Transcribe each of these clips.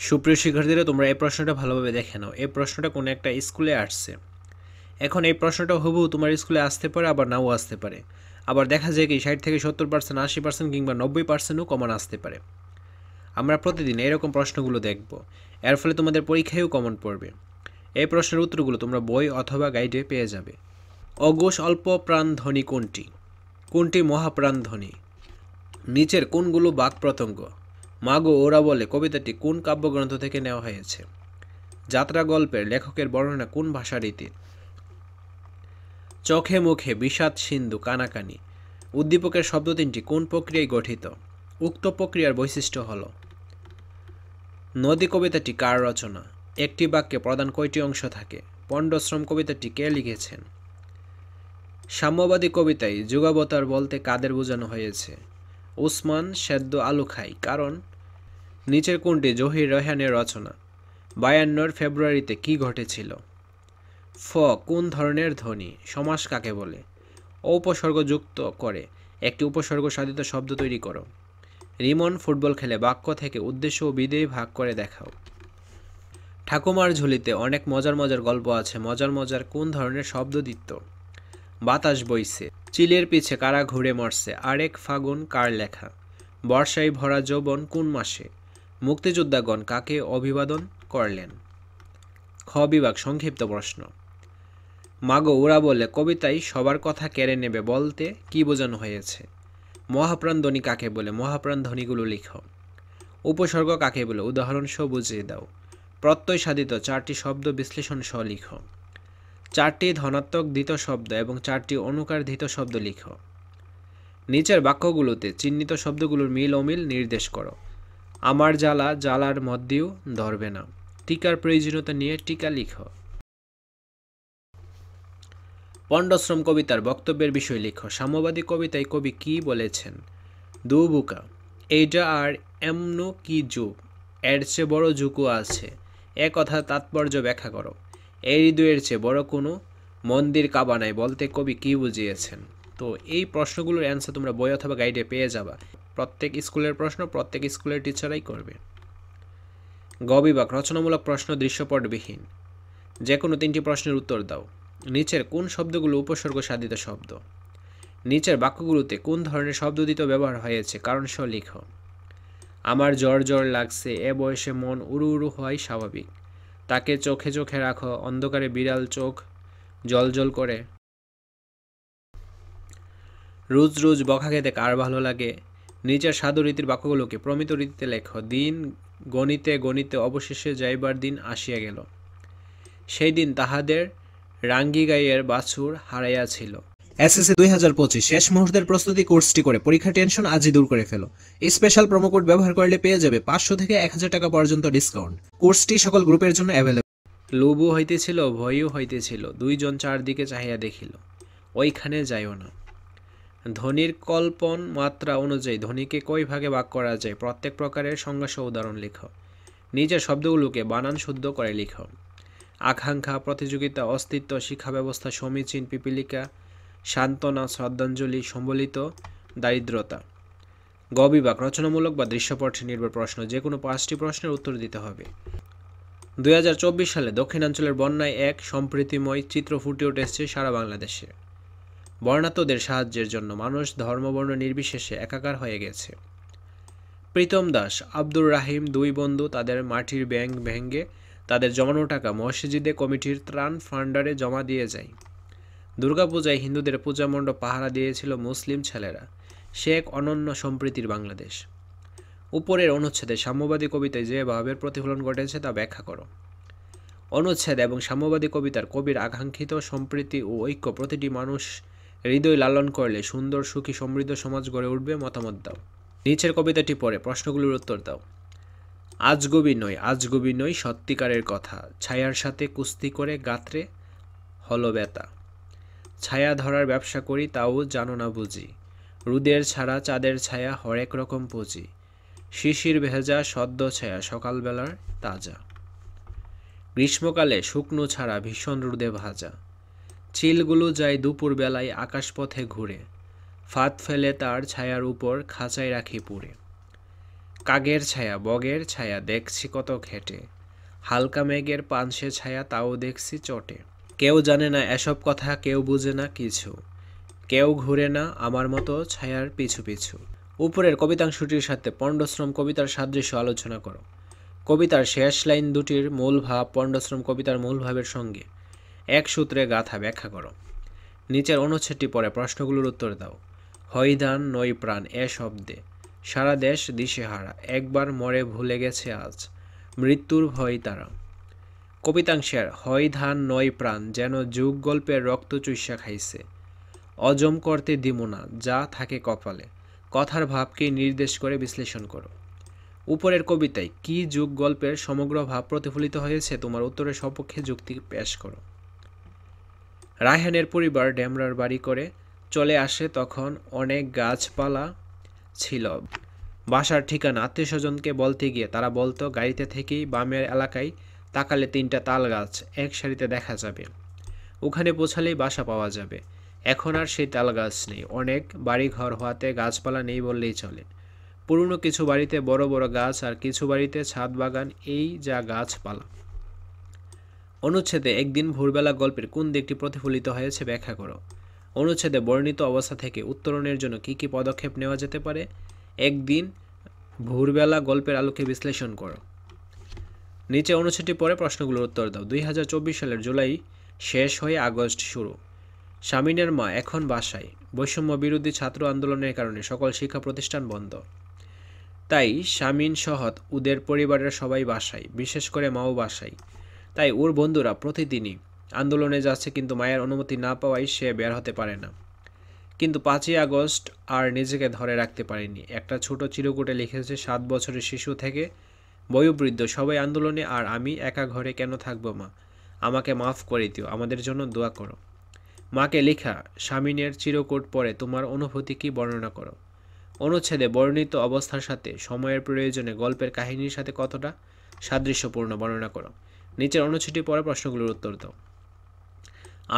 সুপ্রিয় শিক্ষার্থীরা, তোমরা এই প্রশ্নটা ভালোভাবে দেখে নাও। এই প্রশ্নটা কোনো একটা স্কুলে আসছে। এখন এই প্রশ্নটা হুবহু তোমার স্কুলে আসতে পারে, আবার নাও আসতে পারে। আবার দেখা যায় কি 60 থেকে 70%, 80% কিংবা 90%ও কমন আসতে পারে। আমরা প্রতিদিন এরকম প্রশ্নগুলো দেখব। এর ফলে তোমাদের পরীক্ষায়ও কমন পড়বে। এই প্রশ্নের উত্তরগুলো তোমরা বই অথবা গাইডে পেয়ে যাবে। অঘোষ অল্প প্রাণধ্বনি কোনটি? কোনটি মহাপ্রাণধ্বনি? নিচের কোনগুলো বাক প্রত্যঙ্গ? মাগো ওরা বলে কবিতাটি কোন কাব্যগ্রন্থ থেকে নেওয়া হয়েছে? যাত্রা গল্পের লেখকের বর্ণনা কোন ভাষারীতির? চোখে মুখে বিষাদ সিন্ধু কানাকানি উদ্দীপকের শব্দ তিনটি কোন প্রক্রিয়ায় গঠিত? উক্ত প্রক্রিয়ার বৈশিষ্ট্য হল। নদী কবিতাটি কার রচনা? একটি বাক্যে প্রধান কয়টি অংশ থাকে? পণ্ডশ্রম কবিতাটি কে লিখেছেন? সাম্যবাদী কবিতায় যুগাবতার বলতে কাদের বোঝানো হয়েছে? উসমান সেদ্ধ আলু খাই কারণ? নিচের কোনটি জহির রায়হানের রচনা? 52 ফেব্রুয়ারিতে কি ঘটেছিল? ফ কোন ধরনের ধ্বনি? সমাস কাকে বলে? উপসর্গ যুক্ত করে একটি উপসর্গ সাধিত শব্দ তৈরি করো। রিমন ফুটবল খেলে বাক্য থেকে উদ্দেশ্য ও বিধেয় ভাগ করে দেখাও। ঠাকুমার ঝুলিতে অনেক মজার মজার গল্প আছে। মজার মজার কোন ধরনের শব্দ দিত? বাতাস বইছে। চিলের পিছে কারা ঘুরে মরছে? আরেক ফাগুন কার লেখা? বর্ষায় ভরা যৌবন কোন মাসে? মুক্তিযোদ্ধাগণ কাকে অভিবাদন করলেন? খ বিভাগ সংক্ষিপ্ত প্রশ্ন। মাগো ওরা বলে কবিতায় সবার কথা কেড়ে নেবে বলতে কি বোঝানো হয়েছে? মহাপ্রাণ ধ্বনি কাকে বলে? মহাপ্রাণ ধ্বনিগুলো লিখো। উপসর্গ কাকে বলে? উদাহরণ সহ বুঝিয়ে দাও। প্রত্যয় সাধিত 4টি শব্দ বিশ্লেষণ সহ লিখো। 4টি ধনাত্মক ধিত শব্দ এবং 4টি অনুকার ধিত শব্দ লিখো। নিচের বাক্যগুলোতে চিহ্নিত শব্দগুলোর মিল অমিল নির্দেশ করো। আমার জ্বালা জ্বালার মধ্যেও ধরবে না। টিকার প্রয়োজনীয়তা নিয়ে টিকা লিখো। পণ্ডশ্রম কবিতার বক্তব্যের বিষয় লিখো। সাম্যবাদী কবিতায় কবি কি বলেছেন? দুবুকা এইটা আর এমন কি যুগ, এর চেয়ে বড় যুগও আছে, এ কথা তাৎপর্য ব্যাখ্যা করো। এই হৃদয়ের চেয়ে বড় কোনো মন্দির কাবা নাই বলতে কবি কি বুঝিয়েছেন? তো এই প্রশ্নগুলোর অ্যান্সার তোমরা বই অথবা গাইডে পেয়ে যাবা। প্রত্যেক স্কুলের প্রশ্ন প্রত্যেক স্কুলের টিচারাই করবে। গ বিভাগ রচনামূলক প্রশ্ন দৃশ্যপটবিহীন। যে কোনো 3টি প্রশ্নের উত্তর দাও। নিচের কোন শব্দগুলো উপসর্গ সাধিত শব্দ? নিচের বাক্যগুলোতে কোন ধরনের শব্দদিত ব্যবহার হয়েছে কারণ সহ লিখো। আমার জ্বর জ্বর লাগছে, এ বয়সে মন উড়ু উড়ু হয় স্বাভাবিক। তাকে চোখে চোখে রাখো, অন্ধকারে বিড়াল চোখ জল জল করে। রোজ রোজ বকা খেতে কার ভালো লাগে? নিচের সাধু রীতির বাক্যগুলোকে প্রমিত রীতিতে লেখো। দিন গণিতে গণিতে অবশেষে যাইবার দিন আসিয়া গেল। সেই দিন তাহাদের রাঙ্গি গাইয়ের বাছুর হারাইয়াছিল। এসএসসি 2025 শেষ মুহূর্তের প্রস্তুতি কোর্সটি করে পরীক্ষার টেনশন আজই দূর করে ফেলো। এই স্পেশাল প্রোমো কোড ব্যবহার করলে পেয়ে যাবে 500 থেকে 1000 টাকা পর্যন্ত ডিসকাউন্ট। কোর্সটি সকল গ্রুপের জন্য অ্যাভেলেবল। লোভও হইতেছিল, ভয়ও হইতেছিল, দুইজন চারদিকে চাহিয়া দেখিল, ওইখানে যাইও না। ধ্বনির কল্পন মাত্রা অনুযায়ী ধ্বনিকে কয় ভাগে ভাগ করা যায়? প্রত্যেক প্রকারের সংজ্ঞাসহ উদাহরণ লিখো। নিজের শব্দগুলোকে বানান শুদ্ধ করে লিখো। আকাঙ্ক্ষা, প্রতিযোগিতা, অস্তিত্ব, শিক্ষা ব্যবস্থা, সমীচীন, পিপীলিকা, সান্ত্বনা, শ্রদ্ধাঞ্জলি, সম্বলিত, দারিদ্রতা। গ বিভাগ রচনামূলক বা দৃশ্যপট নির্ভর প্রশ্ন। যে কোনো 5টি প্রশ্নের উত্তর দিতে হবে। 2024 সালে দক্ষিণাঞ্চলের বন্যায় এক সম্প্রীতিময় চিত্র ফুটে উঠেছে সারা বাংলাদেশে। বর্ণাত্মদের সাহায্যের জন্য মানুষ ধর্মবর্ণ নির্বিশেষে একাকার হয়ে গেছে। প্রীতম দাস, আব্দুর রাহিম 2 বন্ধু তাদের মাটির ব্যাংক ভেঙে তাদের জমানো টাকা মসজিদে কমিটির ত্রাণ ফান্ডারে জমা দিয়ে যায়। দুর্গাপূজায় হিন্দুদের পূজা মণ্ডপ পাহারা দিয়েছিল মুসলিম ছেলেরা। সে এক অনন্য সম্প্রীতির বাংলাদেশ। উপরের অনুচ্ছেদে সাম্যবাদী কবিতায় যে ভাবের প্রতিফলন ঘটেছে তা ব্যাখ্যা করো। অনুচ্ছেদ এবং সাম্যবাদী কবিতার কবির আকাঙ্ক্ষিত সম্প্রীতি ও ঐক্য প্রতিটি মানুষ হৃদয় লালন করলে সুন্দর সুখী সমৃদ্ধ সমাজ গড়ে উঠবে। মতামত দাও। নিচের কবিতাটি পড়ে প্রশ্নগুলোর উত্তর দাও। আজগুবি নয় সত্যিকারের কথা, ছায়ার সাথে কুস্তি করে গাত্রে হলো ব্যথা। ছায়া ধরার ব্যবসা করি তাও জানো না বুঝি, রোদের ছাড়া চাঁদের ছায়া হরেক রকম পুঁজি, শিশির ভেজা সদ্য ছায়া সকালবেলার তাজা। গ্রীষ্মকালে শুকনো ছাড়া ভীষণ রোদে ভাজা, চিলগুলো যায় দুপুর বেলায় আকাশপথে ঘুরে, ফাঁদ ফেলে তার ছায়ার উপর খাঁচায় রাখি পুড়ে। কাগের ছায়া বগের ছায়া দেখছি কত ঘেটে, হালকা মেঘের পানসে ছায়া তাও দেখছি চটে। কেউ জানে না এসব কথা, কেউ বুঝে না কিছু, কেউ ঘুরে না আমার মতো ছায়ার পিছু পিছু। উপরের কবিতাংশটির সাথে পণ্ডশ্রম কবিতার সাদৃশ্য আলোচনা করো। কবিতার শেষ লাইন দুটির মূল ভাব পণ্ডশ্রম কবিতার মূল ভাবের সঙ্গে এক সূত্রে গাথা ব্যাখ্যা করো। নিচের অনুচ্ছেদটি পড়ে প্রশ্নগুলোর উত্তর দাও। হইধান নই প্রাণ এ শব্দে সারা দেশ দিশেহারা, একবার মরে ভুলে গেছে আজ মৃত্যুর ভয় তারা। কবিতাংশের হইধান নয় প্রাণ যেন যুগ গল্পের রক্ত চুইসা খাইছে, অজম করতে দিমু না যা থাকে কপালে, কথার ভাবকে নির্দেশ করে বিশ্লেষণ করো। উপরের কবিতায় কি যুগ গল্পের সমগ্র ভাব প্রতিফলিত হয়েছে তোমার উত্তরের সপক্ষে যুক্তি পেশ করো। রায়হানের পরিবার ডেমরার বাড়ি করে চলে আসে, তখন অনেক গাছপালা ছিল। বাসার ঠিকানা আত্মীয়স্বজনকে বলতে গিয়ে তারা বলতো গাড়িতে থেকেই বামের এলাকায় তাকালে 3টা তাল গাছ এক সারিতে দেখা যাবে, ওখানে পৌঁছালেই বাসা পাওয়া যাবে। এখন আর সেই তাল গাছ নেই, অনেক বাড়িঘর হওয়াতে গাছপালা নেই বললেই চলে। পুরনো কিছু বাড়িতে বড় বড় গাছ আর কিছু বাড়িতে ছাদ বাগান, এই যা গাছপালা। অনুচ্ছেদে একদিন ভোরবেলা গল্পের কোন দিকটি প্রতিফলিত হয়েছে ব্যাখ্যা করো। অনুচ্ছেদে বর্ণিত অবস্থা থেকে উত্তরণের জন্য কি কি পদক্ষেপ নেওয়া যেতে পারে। একদিন ভোরবেলা গল্পের আলোকে বিশ্লেষণ করো। নিচে অনুচ্ছেদটি পড়ে প্রশ্নগুলোর উত্তর দাও। 2024 সালের জুলাই শেষ হয়ে আগস্ট শুরু। শামিনের মা এখন বাসায়, বৈষম্য বিরোধী ছাত্র আন্দোলনের কারণে সকল শিক্ষা প্রতিষ্ঠান বন্ধ, তাই শামিন সহ ওদের পরিবারের সবাই বাসায়, বিশেষ করে মাও বাসায়। তাই ওর বন্ধুরা প্রতিদিনই আন্দোলনে যাচ্ছে, কিন্তু মায়ের অনুমতি না পাওয়ায় সে বের হতে পারে না। কিন্তু 5ই আগস্ট আর নিজেকে ধরে রাখতে পারেনি। একটা ছোট চিরকুটে লিখেছে, 7 বছরের শিশু থেকে বয়োবৃদ্ধ সবাই আন্দোলনে, আর আমি একা ঘরে কেন থাকবো মা, আমাকে মাফ করে দিও, আমাদের জন্য দোয়া করো। মাকে লেখা শামিনের চিরকুট পড়ে তোমার অনুভূতি কি বর্ণনা করো। অনুচ্ছেদে বর্ণিত অবস্থার সাথে সময়ের প্রয়োজনে গল্পের কাহিনীর সাথে কতটা সাদৃশ্যপূর্ণ বর্ণনা করো। নিচের অনুচ্ছেদটি পড়ে প্রশ্নগুলোর উত্তর দাও।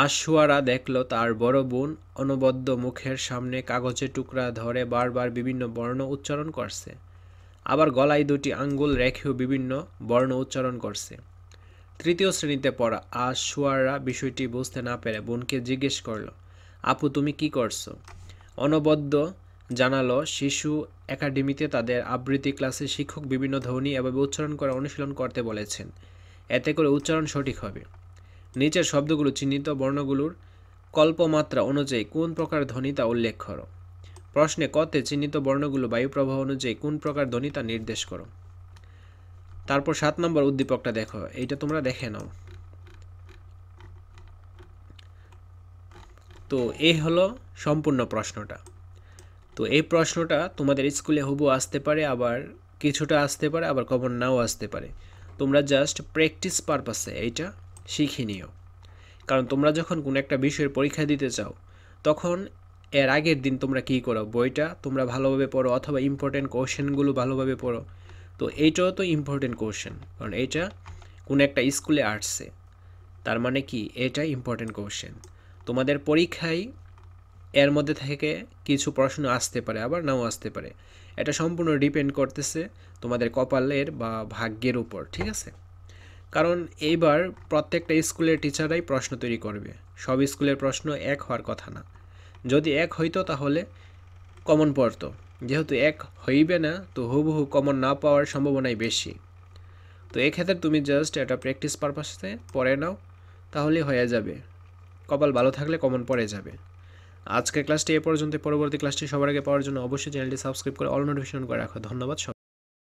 আশুয়ারা দেখল তার বড় বোন অনবদ্য মুখের সামনে কাগজের টুকরা ধরে বারবার বিভিন্ন বর্ণ উচ্চারণ করছে, আবার গলায় 2টি আঙ্গুল রেখেও বিভিন্ন বর্ণ উচ্চারণ করছে। 3য় শ্রেণীতে পড়া আশুয়ারা বিষয়টি বুঝতে না পেরে বোনকে জিজ্ঞেস করল, আপু তুমি কি করছো? অনবদ্য জানালো, শিশু একাডেমিতে তাদের আবৃত্তি ক্লাসে শিক্ষক বিভিন্ন ধ্বনি এভাবে উচ্চারণ করে অনুশীলন করতে বলেছেন, এতে করে উচ্চারণ সঠিক হবে। নিচের শব্দগুলো চিহ্নিত বর্ণগুলোর কল্পমাত্রা অনুযায়ী কোন প্রকার ধ্বনি তা উল্লেখ করো। প্রশ্নে কতে চিহ্নিত বর্ণগুলো বায়ুপ্রবাহ অনুযায়ী কোন প্রকার ধ্বনি তা নির্দেশ করো। তারপর 7 নম্বর উদ্দীপকটা দেখো, এইটা তোমরা দেখে নাও। তো এই হলো সম্পূর্ণ প্রশ্নটা। তো এই প্রশ্নটা তোমাদের স্কুলে হুবহু আসতে পারে, আবার কিছুটা আসতে পারে, আবার কমন নাও আসতে পারে। তোমরা জাস্ট প্র্যাকটিস পারপাসে এইটা শিখে নিও। কারণ তোমরা যখন কোনো একটা বিষয়ের পরীক্ষা দিতে চাও, তখন এর আগের দিন তোমরা কী করো, বইটা তোমরা ভালোভাবে পড়ো অথবা ইম্পর্টেন্ট কোশ্চেনগুলো ভালোভাবে পড়ো। তো এইটাও তো ইম্পর্টেন্ট কোশ্চেন, কারণ এইটা কোনো একটা স্কুলে আসছে, তার মানে কি এটা ইম্পর্টেন্ট কোশ্চেন। তোমাদের পরীক্ষায় এর মধ্যে থেকে কিছু প্রশ্ন আসতে পারে, আবার নাও আসতে পারে। এটা সম্পূর্ণ ডিপেন্ড করতেছে তোমাদের কপালের বা ভাগ্যের উপর, ঠিক আছে? কারণ এইবার প্রত্যেকটা স্কুলের টিচাররাই প্রশ্ন তৈরি করবে, সব স্কুলের প্রশ্ন এক হওয়ার কথা না। যদি এক হইতো তাহলে কমন পড়তো, যেহেতু এক হইবে না তো হুবহু কমন না পাওয়ার সম্ভাবনাই বেশি। তো এক্ষেত্রে তুমি জাস্ট এটা প্র্যাকটিস পারপাসে পড়ে নাও, তাহলেই হয়ে যাবে। কপাল ভালো থাকলে কমন পড়ে যাবে। আজকের ক্লাসটি এ পর্যন্ত। পরবর্তী ক্লাসটি সবার আগে পাওয়ার জন্য অবশ্যই চ্যানেলটি সাবস্ক্রাইব করে অল নোটিফিকেশন করে রাখো। ধন্যবাদ সবাই।